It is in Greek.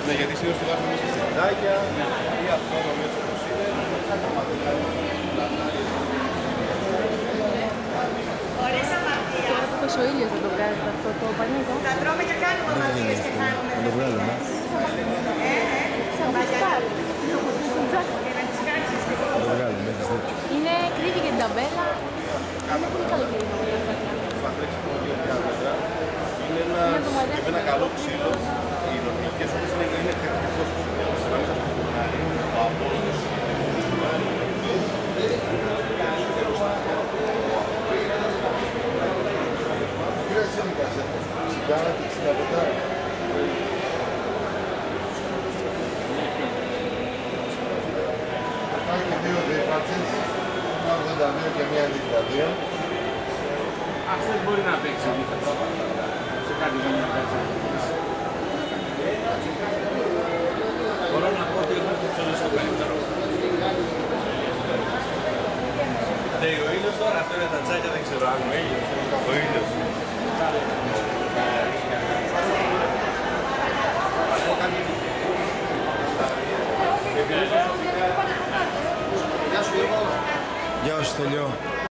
Ναι, γιατί συνήθως το βάζουμε μέσα στα τσιντάκια ή αυτό το μέσα όπως είναι. Ωραίες αμαρτία. Τώρα που πες ο ήλιος δεν το βγάζει αυτό το πανίκο. Τα τρώμε και κάνουμε αμαρτίες και χάνουμε. Να το βγάλουμε. Σαν μπουσκάρι. Για να τις κάξεις. Να το βγάλουμε, έχεις δίκιο. Είναι κρύβει και την ταμπέλα. Είναι πολύ καλοκαίρι. Θα τρέξουμε 2 μέτρα. Είναι ένα καλό ξύλο. Οι νορβηγικές όμως είναι εκτεκτικός ξύλος. Ο Απόλλωνας. Πάει και 2 δίπλατσες, ένα 82 και μία 92. Αυτός μπορεί να παίξει δίπλα. Σε κάτι δεν είναι να παίξει. Μπορώ να πω ότι έχουμε το ψωλί στο καλύτερο. Φταίει ο ήλιος τώρα, αυτό είναι τα τσάκια, δεν ξέρω αν ο ήλιος. Ο ήλιος. Γεια σου, Στέλιο.